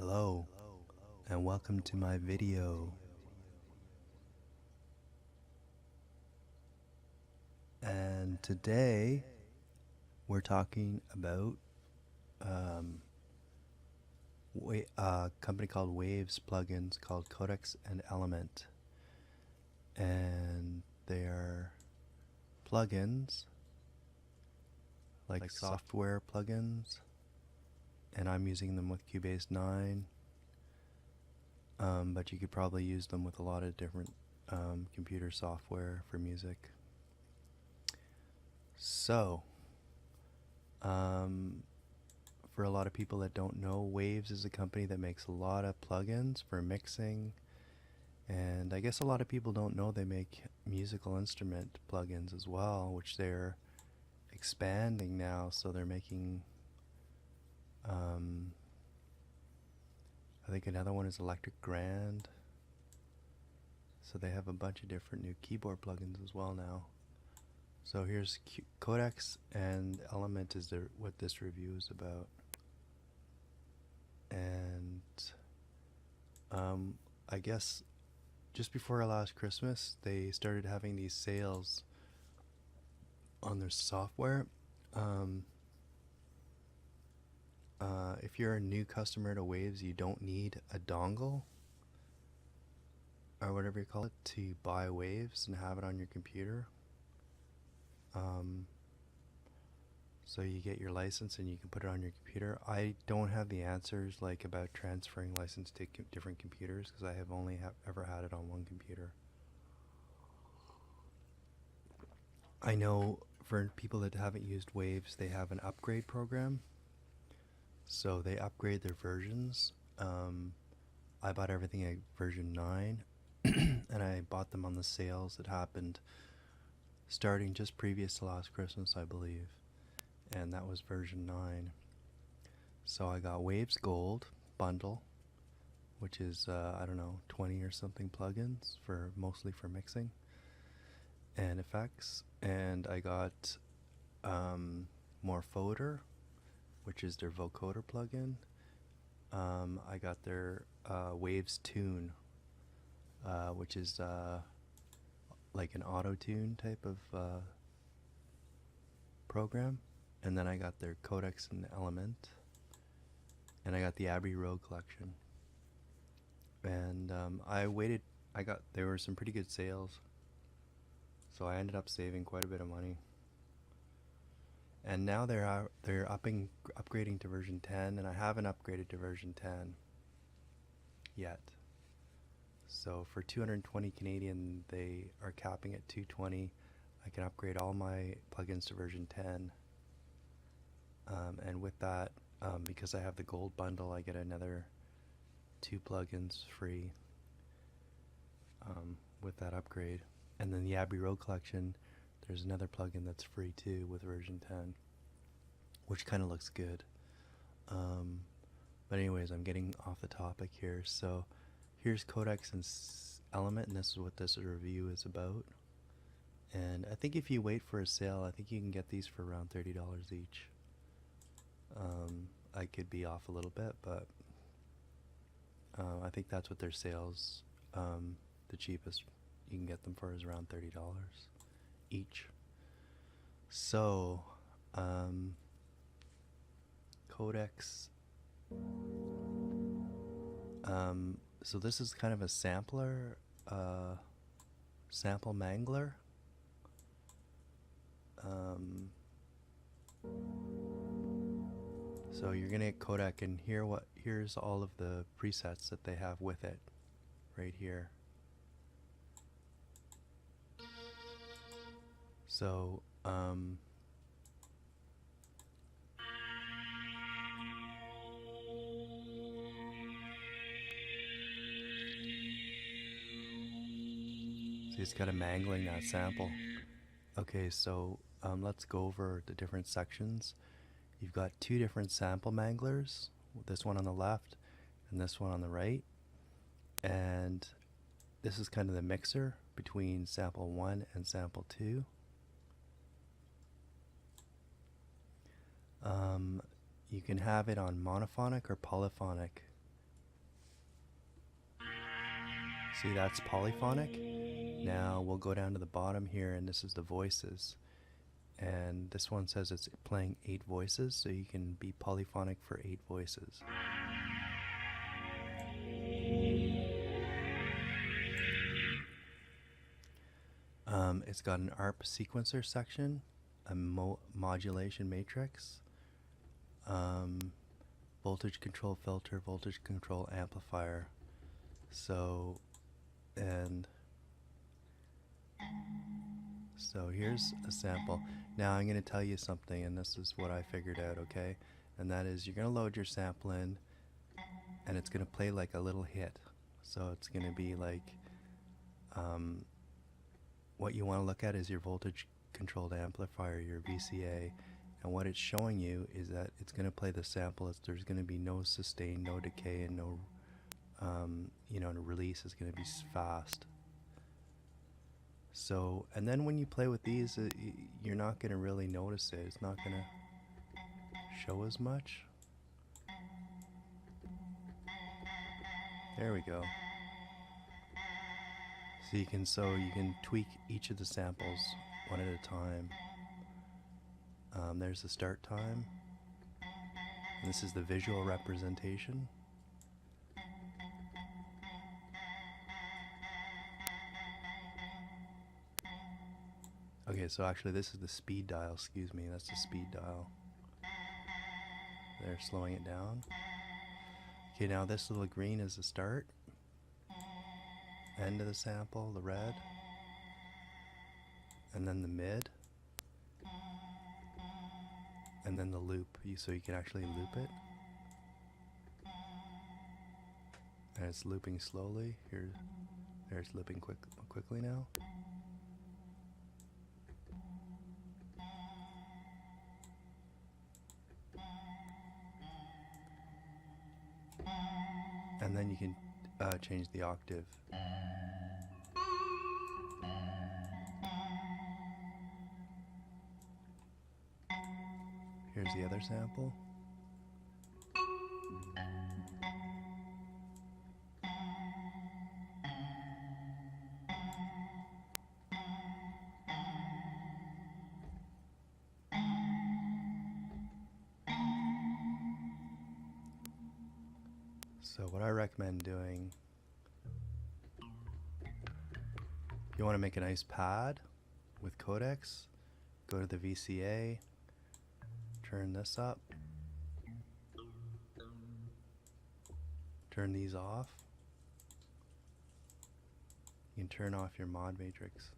Hello, and welcome to my video. And today we're talking about a company called Waves plugins called Codex and Element. And they are plugins, like software plugins, and I'm using them with Cubase 9. But you could probably use them with a lot of different computer software for music. So, for a lot of people that don't know, Waves is a company that makes a lot of plugins for mixing, and I guess a lot of people don't know they make musical instrument plugins as well, which they're expanding now. So they're making, I think another one is Electric Grand. So they have a bunch of different new keyboard plugins as well now. So here's Codex and Element is what this review is about. And I guess just before last Christmas, they started having these sales on their software. If you're a new customer to Waves, you don't need a dongle or whatever you call it to buy Waves and have it on your computer. So you get your license and you can put it on your computer. I don't have the answers like about transferring license to different computers because I have only ever had it on one computer. I know for people that haven't used Waves, they have an upgrade program. So they upgrade their versions. I bought everything at version 9 and I bought them on the sales that happened starting just previous to last Christmas, I believe. And that was version 9. So I got Waves Gold bundle, which is I don't know, 20 or something plugins for mostly for mixing and effects. And I got Morphoder, which is their vocoder plugin. I got their Waves Tune, which is like an auto-tune type of program. And then I got their Codex and Element, and I got the Abbey Road collection. And there were some pretty good sales, so I ended up saving quite a bit of money. And now they're upgrading to version 10, and I haven't upgraded to version 10 yet. So for 220 Canadian, they are capping at 220. I can upgrade all my plugins to version 10. And with that, because I have the gold bundle, I get another 2 plugins free with that upgrade. And then the Abbey Road collection, there's another plugin that's free too with version 10, which kind of looks good. But anyways, I'm getting off the topic here. So here's Codex and Element, and this is what this review is about. And I think if you wait for a sale, I think you can get these for around $30 each. I could be off a little bit, but I think that's what their sales, the cheapest you can get them for is around $30 each. So, Codex, so this is kind of a sampler, sample mangler. So you're gonna get Codec, and here's all of the presets that they have with it, right here. So he's kind of mangling that sample. Okay, so let's go over the different sections. You've got 2 different sample manglers, this one on the left and this one on the right. And this is kind of the mixer between sample 1 and sample 2. You can have it on monophonic or polyphonic See, that's polyphonic. Now we'll go down to the bottom here, and this is the voices. And this one says it's playing 8 voices, so you can be polyphonic for 8 voices. It's got an ARP sequencer section, a modulation matrix, voltage control filter, voltage control amplifier. So here's a sample. Now I'm going to tell you something, and this is what I figured out, okay? And that is, you're going to load your sample in, and it's going to play like a little hit. So it's going to be like, what you want to look at is your voltage controlled amplifier, your VCA, and what it's showing you is that it's going to play the sample. There's going to be no sustain, no decay, and no, the release is going to be fast. So, and then when you play with these, you're not going to really notice it. It's not going to show as much. There we go. So you can tweak each of the samples one at a time. There's the start time. And this is the visual representation. Okay, so actually this is the speed dial, excuse me, that's the speed dial. They're slowing it down. Okay, now this little green is the start. End of the sample, the red. And then the mid. And then the loop, so you can actually loop it. And it's looping slowly. There's looping quickly now. And then you can change the octave. Here's the other sample. So what I recommend doing, you want to make a nice pad with Codex, go to the VCA, turn this up, turn these off. You can turn off your mod matrix.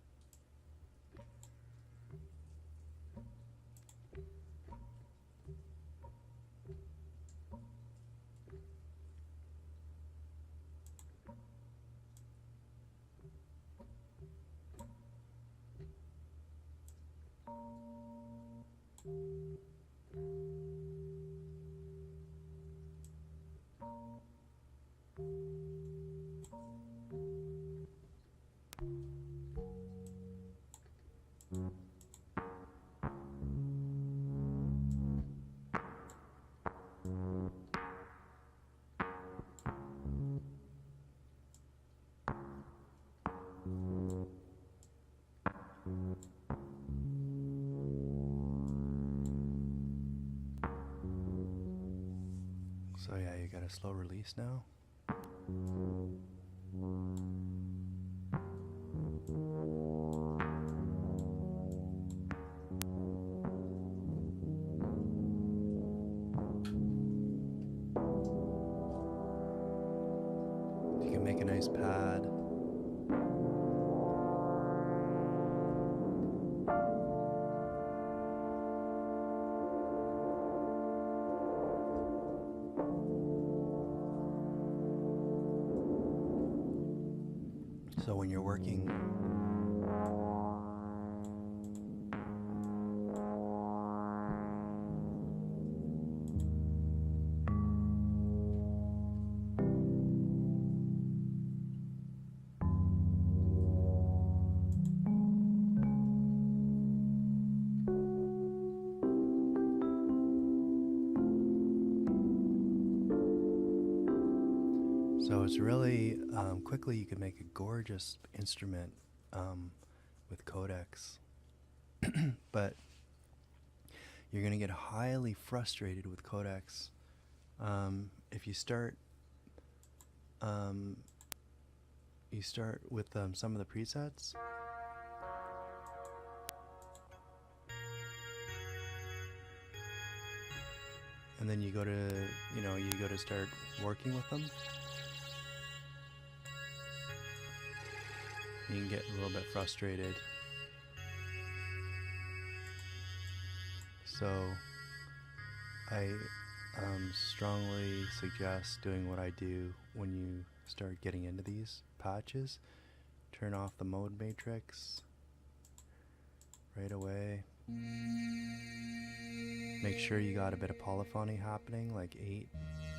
So yeah, you got a slow release now. You can make a nice pad. So when you're working, So it's really quickly you can make a gorgeous instrument with codecs, but you're going to get highly frustrated with codecs if you start with some of the presets. And then you go to start working with them. You can get a little bit frustrated. So I strongly suggest doing what I do when you start getting into these patches. Turn off the mode matrix right away. Make sure you got a bit of polyphony happening, like 8,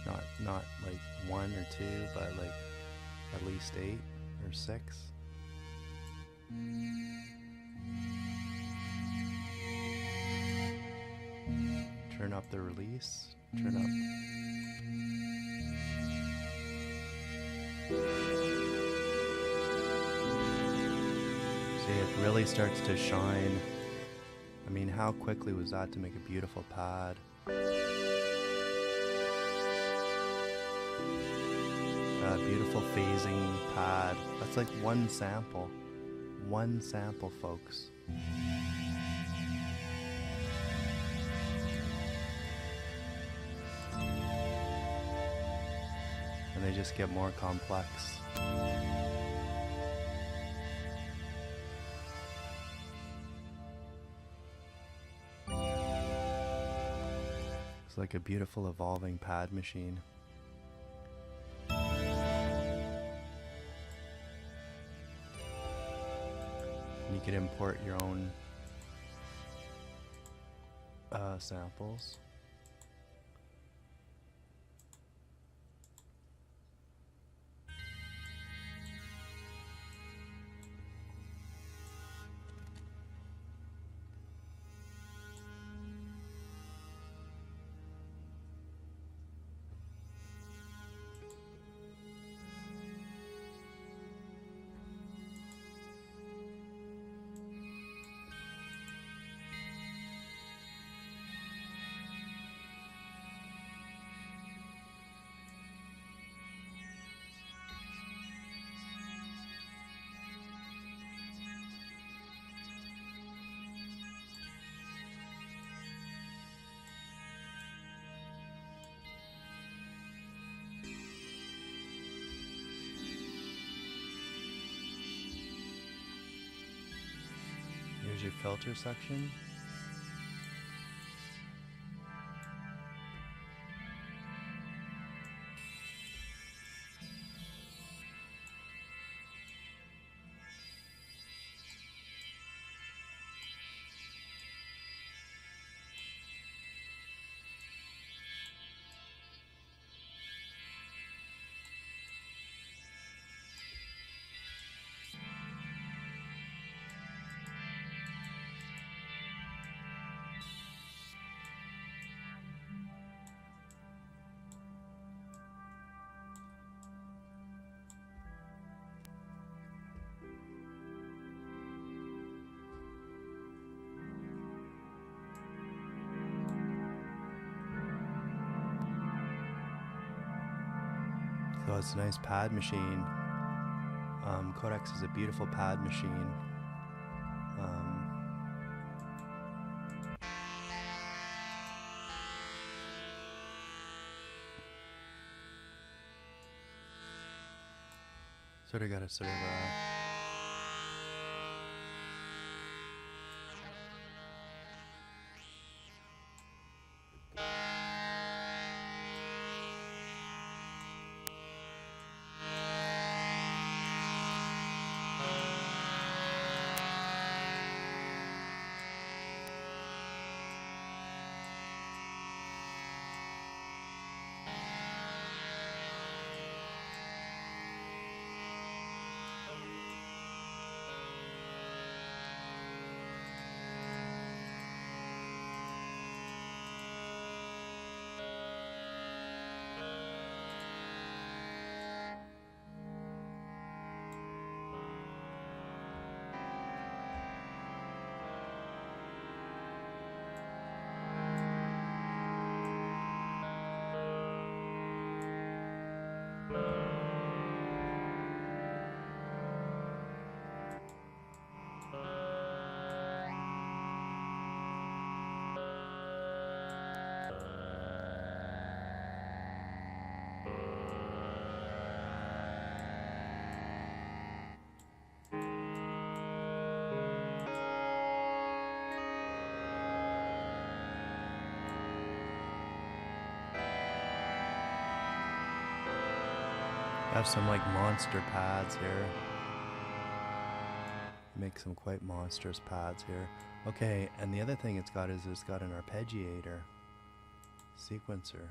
not like 1 or 2, but like at least 8 or 6. Turn up the release. Turn up. See, it really starts to shine. I mean, how quickly was that to make a beautiful pad? Beautiful phasing pad. That's like one sample. One sample, folks. And they just get more complex. It's like a beautiful evolving pad machine. You could import your own samples. Here's your filter section. So it's a nice pad machine. Codex is a beautiful pad machine. Sort of got a I have some like monster pads here. Make some quite monstrous pads here. Okay, and the other thing it's got is it's got an arpeggiator sequencer.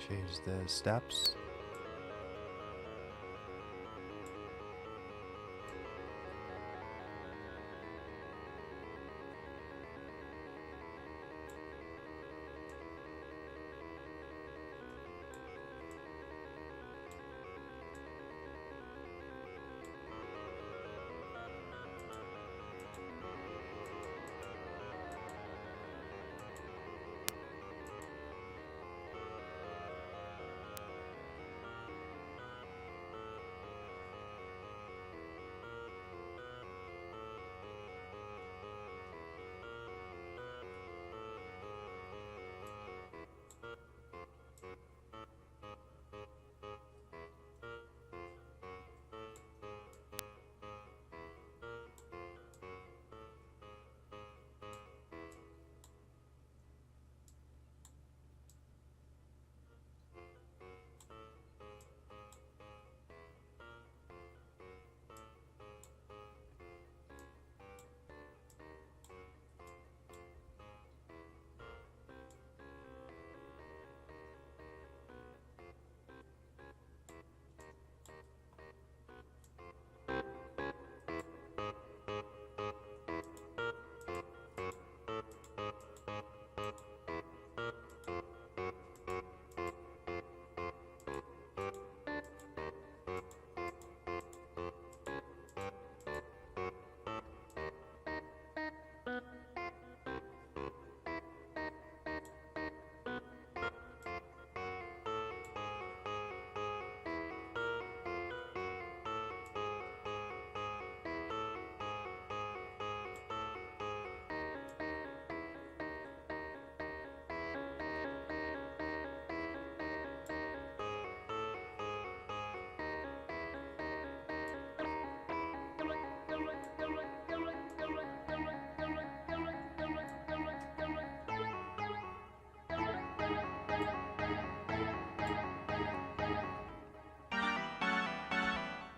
Change the steps.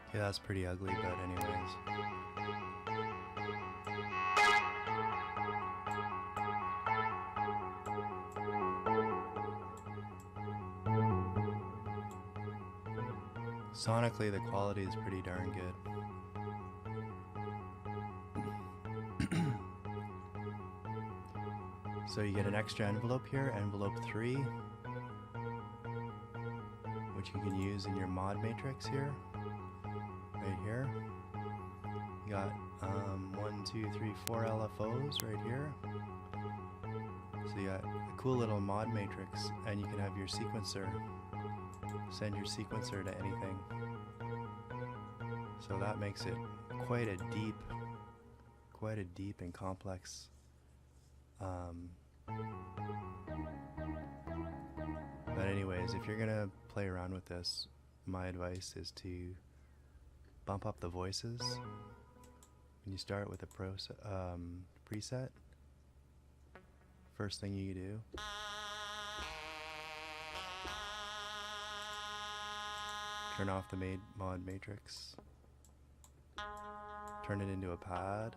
Okay, that's pretty ugly, but anyways. Sonically, the quality is pretty darn good. So you get an extra envelope here, envelope 3, which you can use in your mod matrix here, right here. You got 1, 2, 3, 4 LFOs right here. So you got a cool little mod matrix, and you can have your sequencer, send your sequencer to anything. So that makes it quite a deep and complex but anyways, if you're gonna play around with this, my advice is to bump up the voices when you start with a preset. First thing you do, turn off the mod matrix, turn it into a pad.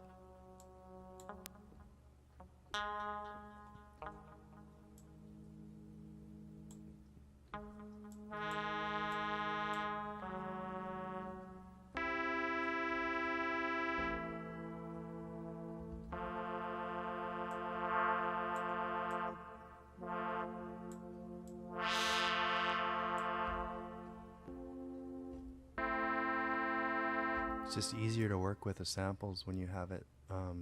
It's just easier to work with the samples when you have it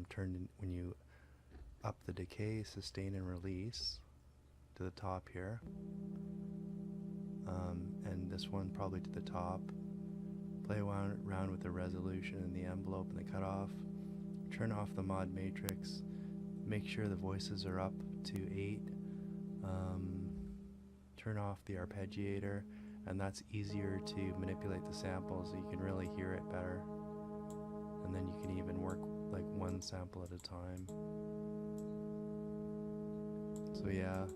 turned in, when you up the decay, sustain, and release to the top here. And this one probably to the top. play around with the resolution and the envelope and the cutoff, turn off the mod matrix, make sure the voices are up to 8, turn off the arpeggiator, and that's easier to manipulate the samples so you can really hear it better. And then you can even work like one sample at a time. So yeah,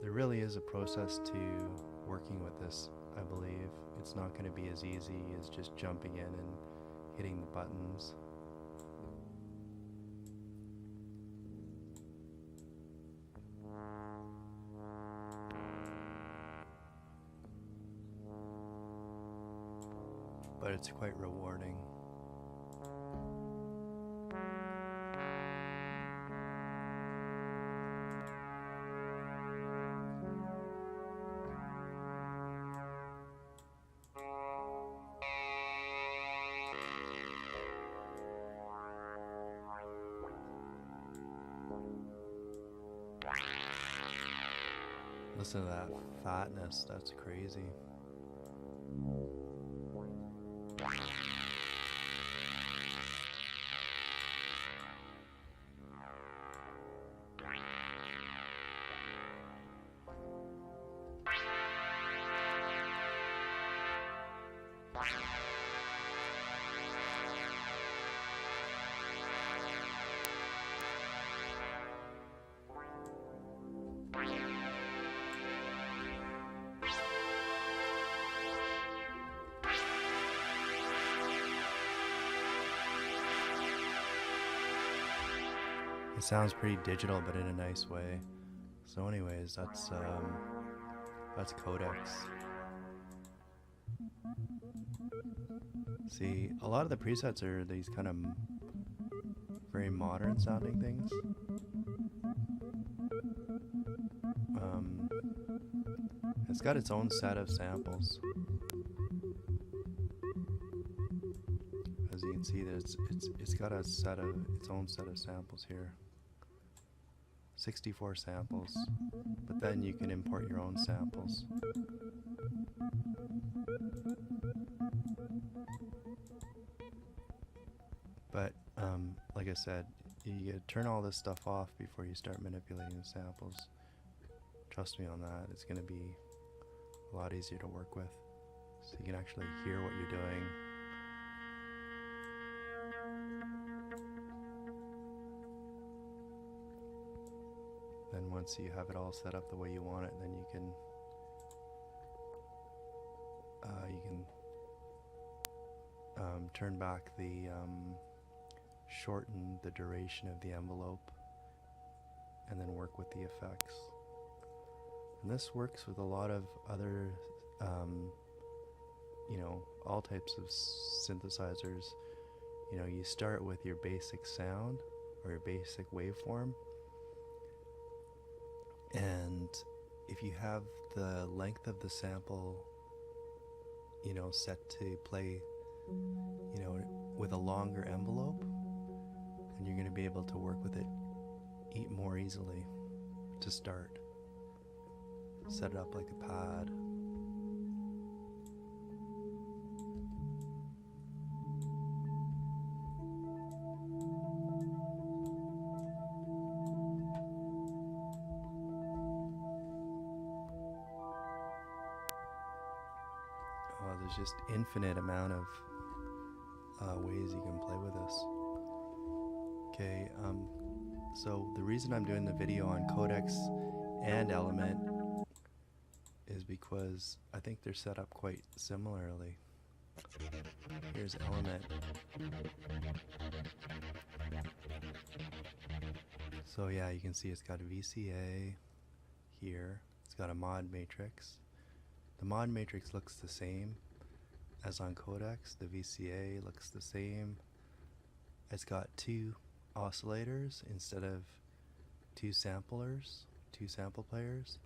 there really is a process to working with this, I believe. It's not going to be as easy as just jumping in and hitting the buttons. But it's quite rewarding. Listen to that fatness, that's crazy. It sounds pretty digital, but in a nice way. So anyways, that's Codex. See, a lot of the presets are these kind of very modern sounding things. It's got its own set of samples. As you can see, that it's got a set of its own set of samples here. 64 samples, but then you can import your own samples. But like I said, you gotta turn all this stuff off before you start manipulating the samples. Trust me on that, it's going to be a lot easier to work with, so you can actually hear what you're doing. Then once you have it all set up the way you want it, then you can turn back the shorten the duration of the envelope, and then work with the effects. And this works with a lot of other, you know, all types of synthesizers. You know, you start with your basic sound or your basic waveform, and if you have the length of the sample, you know, set to play, you know, with a longer envelope, then you're going to be able to work with it more easily to start. Set it up like a pad. Oh, there's just infinite amount of ways you can play with this. Okay, so the reason I'm doing the video on Codex and Element is because I think they're set up quite similarly. Here's Element. So yeah, you can see it's got a VCA here. It's got a mod matrix. The mod matrix looks the same as on Codex. The VCA looks the same. It's got 2 oscillators instead of 2 samplers, 2 sample players.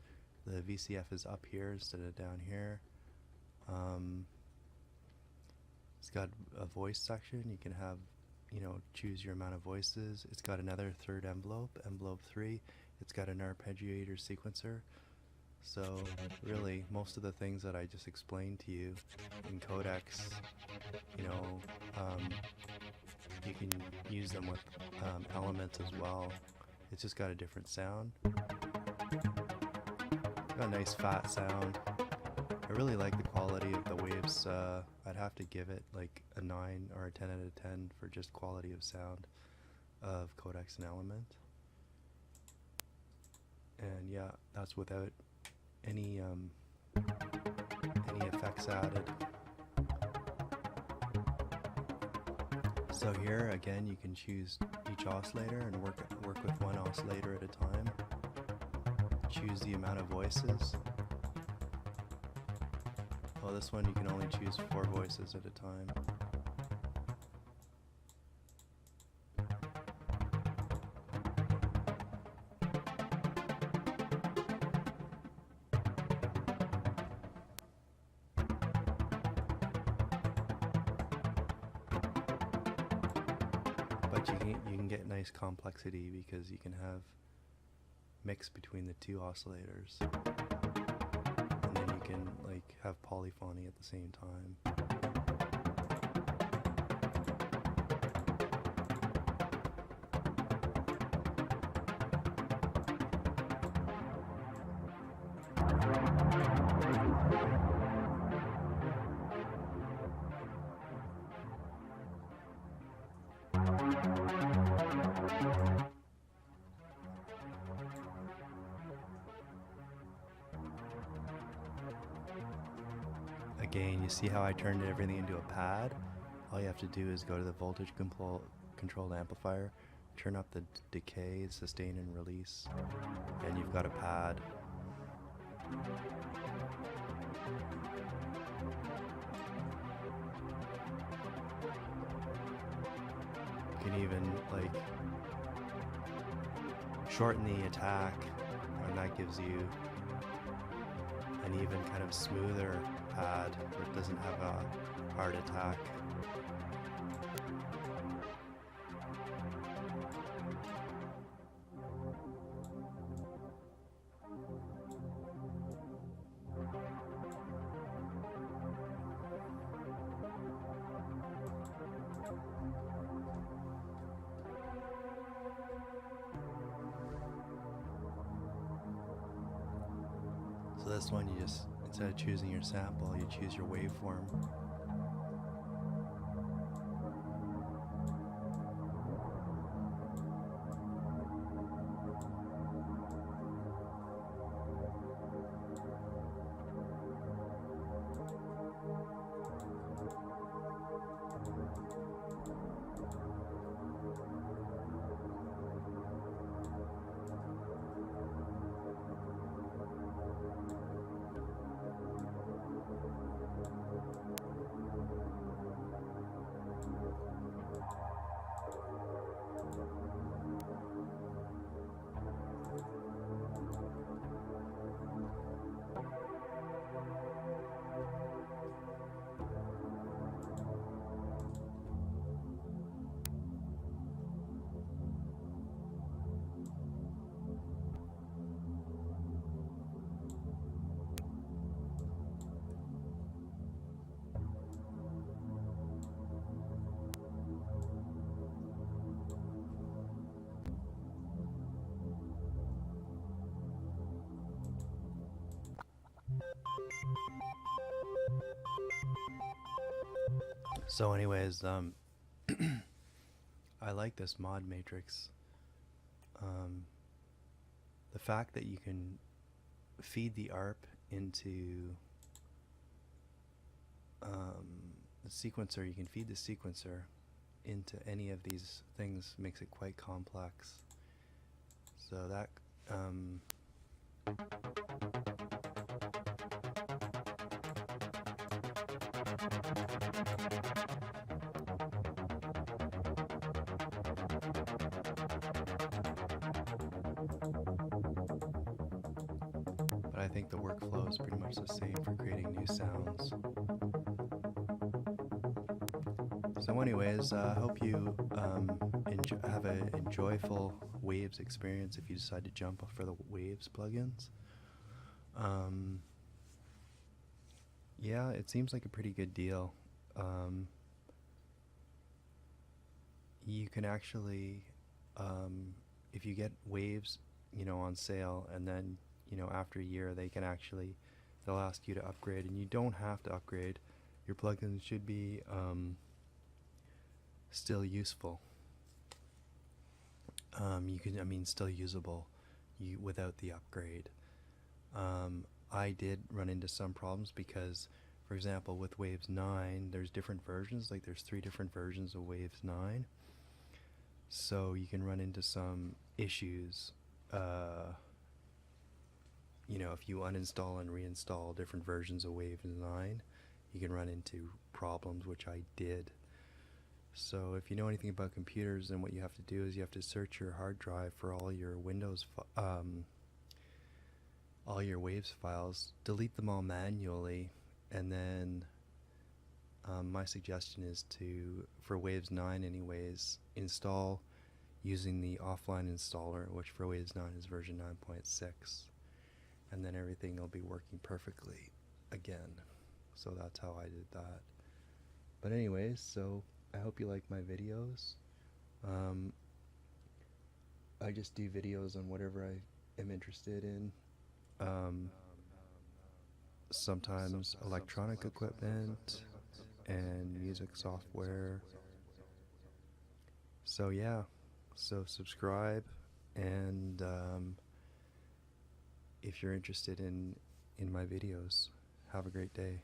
The VCF is up here instead of down here. It's got a voice section. You can have, you know, choose your amount of voices. It's got another third envelope, envelope 3. It's got an arpeggiator sequencer. So really, most of the things that I just explained to you in Codex, you know, you can use them with elements as well. It's just got a different sound. Got a nice fat sound. I really like the quality of the waves. I'd have to give it like a 9 or a 10 out of 10 for just quality of sound of Codex and Element. And yeah, that's without any effects added. So here again, you can choose each oscillator and work with one oscillator at a time. Choose the amount of voices. Well, this one you can only choose 4 voices at a time. But you can get nice complexity because you can have mix between the 2 oscillators. And then you can like have polyphony at the same time. Again, you see how I turned everything into a pad? All you have to do is go to the voltage controlled amplifier, turn up the decay, sustain and release, and you've got a pad. You can even like shorten the attack, and that gives you an even kind of smoother pad where it doesn't have a hard attack. So this one, you just, instead of choosing your sample, you choose your waveform. So anyways, I like this mod matrix. The fact that you can feed the ARP into the sequencer, you can feed the sequencer into any of these things makes it quite complex. So that but I think the workflow is pretty much the same for creating new sounds. So anyways, I hope you have an enjoyable Waves experience if you decide to jump for the Waves plugins. Um, yeah, it seems like a pretty good deal. Um, you can actually, um, if you get waves, on sale, and then, after a year, they'll ask you to upgrade, and you don't have to upgrade. Your plugins should be still useful. Still usable, without the upgrade. Um, I did run into some problems because, for example, with Waves 9, there's different versions. Like, there's 3 different versions of Waves 9. So you can run into some issues. If you uninstall and reinstall different versions of Waves 9, you can run into problems, which I did. So if you know anything about computers, then what you have to do is you have to search your hard drive for all your Waves files, delete them all manually, and then my suggestion is for Waves 9 anyways, install using the offline installer, which for Waves 9 is version 9.6, and then everything will be working perfectly again. So that's how I did that. But anyways, so I hope you like my videos. I just do videos on whatever I am interested in. Um, Sometimes electronic equipment and music software. So yeah, so subscribe, and if you're interested in my videos, have a great day.